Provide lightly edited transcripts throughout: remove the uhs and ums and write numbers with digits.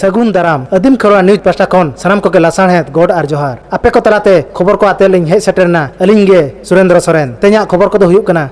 सगुन दाराम आदिम Kharwa news pasta खन सानाम को लासाणहेद गोड आर जोहार आपे को तलाते खबर को आते लिंग हे सेटरना अलिंग गे सुरेंद्र सोरेन तेजा खबर को हुयुक कना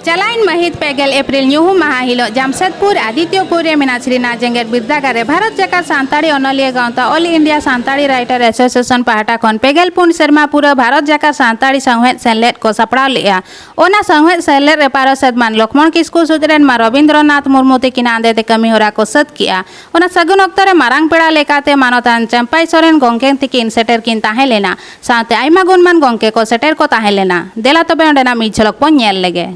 चलाइन महित पेगल एप्रिल न्यूहु महा हिलो जामशेदपुर आदित्यपुर मेना श्रीनाथ जेंगेट बिरदागारे भारत जाकात सान्ताड़ी अनलिया गांवता all India Santali writer association पाहटा खन पेगल पुन शर्मा पूरा भारत जाकात सान्ताड़ी संहेद सेलेद को सपड़ाव लेआ ओना संहेद सेलेद रे पारसद मान लक्ष्मण किस्कु सुजरेन मा रविंद्रनाथ मुर्मू तकिन आंदेते कमी होरा को सद किया ओना सगुन अक्तरे मारांग पेड़ा लेकाते मानतान चंपाई सोरेन गोंके तकिन सेटर किन ताहे लेना साथे आइमा गुणमान गोंके को सेटर को ताहे लेना देला तबे ओंडेना मिद झलक पन नेल लेगे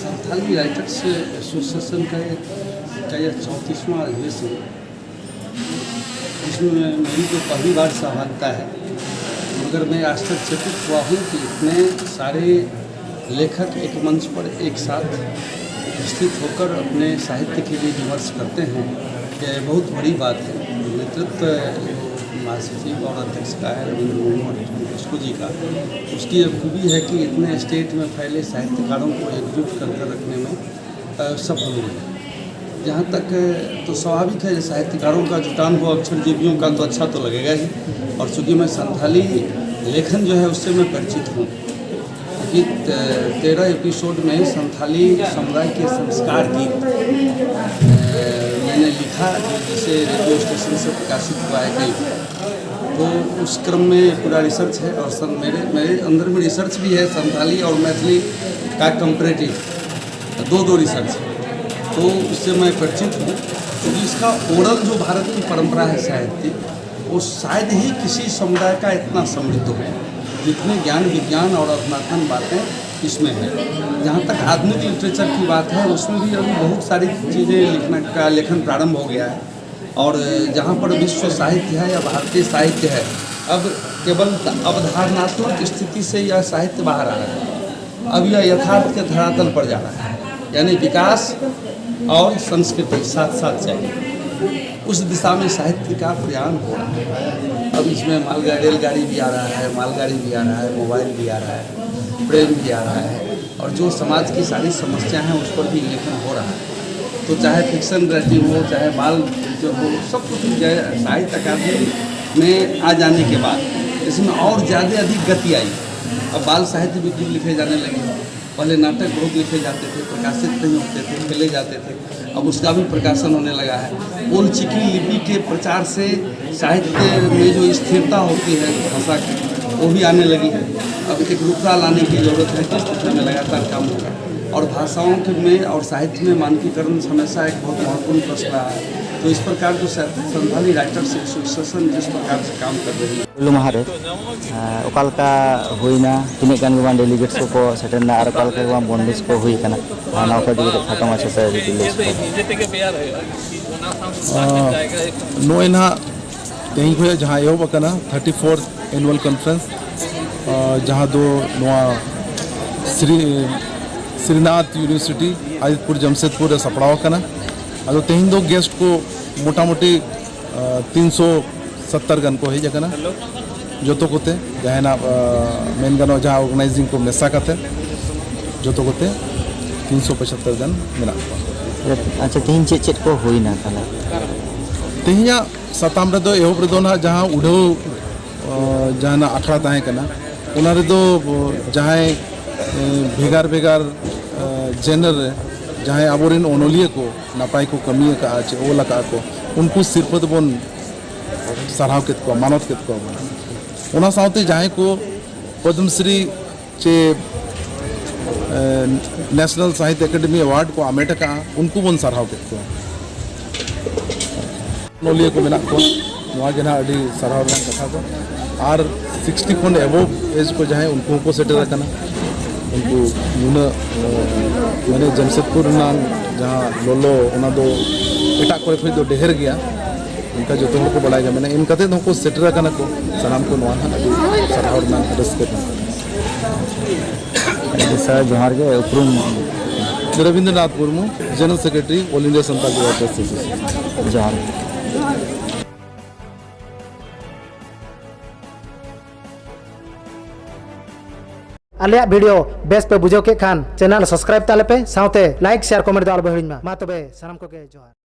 संथाली राइटर्स एसोसिएशन का यह 34वां अधिवेशन इसमें मेरी तो पहली बार सहभागिता है, मगर मैं आश्चर्यचकित हुआ हूँ कि इतने सारे लेखक एक मंच पर एक साथ उपस्थित होकर अपने साहित्य के लिए विमर्श करते हैं। यह बहुत बड़ी बात है। नेतृत्व महासचिव और अध्यक्ष का है रविंद्र मुर्मू और किस्कु जी का। उसकी यह खूबी है कि इतने स्टेट में फैले साहित्यकारों को एकजुट कर रखने में सफल हुए। जहाँ तक तो स्वाभाविक है साहित्यकारों का जुटान हो अक्षरजीवियों का तो अच्छा तो लगेगा ही, और चूँकि मैं संथाली लेखन जो है उससे मैं परिचित हूँ कि 13 एपिसोड में संथाली समुदाय के संस्कार गीत मैंने लिखा, जिसे रेडियो स्टेशन से प्रकाशित हुआ है कई। तो उस क्रम में पूरा रिसर्च है और मेरे अंदर में रिसर्च भी है संथाली और मैथिली का कंपैरेटिव दो रिसर्च, तो उससे मैं परिचित हूँ। क्योंकि इसका ओरल जो भारत की परंपरा है साहित्य, वो शायद ही किसी समुदाय का इतना समृद्ध हो जितने ज्ञान विज्ञान और अधुनातन बातें इसमें है। जहाँ तक आधुनिक लिटरेचर की बात है उसमें भी अभी बहुत सारी चीज़ें लिखने का लेखन प्रारंभ हो गया है, और जहाँ पर विश्व साहित्य है या भारतीय साहित्य है, अब केवल अवधारणात्मक स्थिति से यह साहित्य बाहर आ रहा है। अब यह यथार्थ के धरातल पर जा रहा है, यानी विकास और संस्कृति साथ साथ चाहिए, उस दिशा में साहित्य का प्रयाण हो रहा है। अब इसमें रेलगाड़ी भी आ रहा है, मालगाड़ी भी आ रहा है, मोबाइल भी आ रहा है, प्रेम भी आ रहा है, और जो समाज की सारी समस्याएं हैं उस पर भी लेखन हो रहा है। तो चाहे फिक्शन राइटिंग हो, चाहे बाल जो हो, सब कुछ साहित्य अकादमी में आ जाने के बाद इसमें और ज़्यादा अधिक गति आई। अब बाल साहित्य भी खूब लिखे जाने लगे। पहले नाटक बहुत लिखे जाते थे, प्रकाशित नहीं होते थे, खेले जाते थे, अब उसका भी प्रकाशन होने लगा है। ओल चिकी लिपि के प्रचार से साहित्य में जो स्थिरता होती है भाषा की, वो भी आने लगी है। अब एक रुखरा लाने की जरूरत है, जिस तरह में लगातार काम होगा। और भाषाओं के में और साहित्य में मानकीकरण हमेशा एक बहुत महत्वपूर्ण प्रश्न रहा है। तो इस प्रकार जो संथाली राइटर्स एसोसिएशन जिस प्रकार से काम कर रही है माहरे ओकालका हुईना तीन गान गवान डेलीगेट्स को सेटरना और ओकालका गवान बंदिश को हुई कना ना को दिगे खाटो माछे से रिलीज नोइना तेही को जहां एहो बकना 34 एनुअल कॉन्फ्रेंस जहां दो नोआ श्रीनाथ यूनिवर्सिटी आदित्यपुर जमशेदपुर सपड़ाव कना अदो तेही दो गेस्ट को मोटा मोटी 370 गन को हेज कना जो तो कोते जहां मेन गनो जहां ऑर्गेनाइजिंग को मेसा करते जो तो कोते 375 गन मेना। अच्छा तेही चेक को हुई ना ताला तेहिया सताम रे दो एहो रे दो ना जहां उड़ो जहां आखड़ा ताहे कना उना रे दो जहां भेगार भेगार जेनर जहां आबोरेन ओनोलिया को नापाय को कमी का आचे ओला का को उनको सिरपद बन सराव केत को मानत केत को ओना साउते जहां को पद्मश्री चे नेशनल साहित्य एकेडमी अवार्ड को आमेट का उनको बन सराव केत को ओनोलिया को मेना को नवा जना अडी सराव कथा को और 60 खन एबोव एज को जहाँ उनको को सेटर करना उनको नुना माने जमशेदपुर नाम जहाँ लोलो उना दो एटा को फिर दो ढेर गया उनका जो को बड़ा गया मैंने इन कते को सेटर करना को सलाम को नवा सरहावर नाम रस्के सर जोहार के उपरुम Rabindranath Murmu general secretary all India Santal association जोहार आलिया वीडियो बेस पे बुझो के खान चैनल सब्सक्राइब ताले पे साउते लाइक शेयर कमेंट दाल बहिड़िन मा तबे सनम को के जोहार।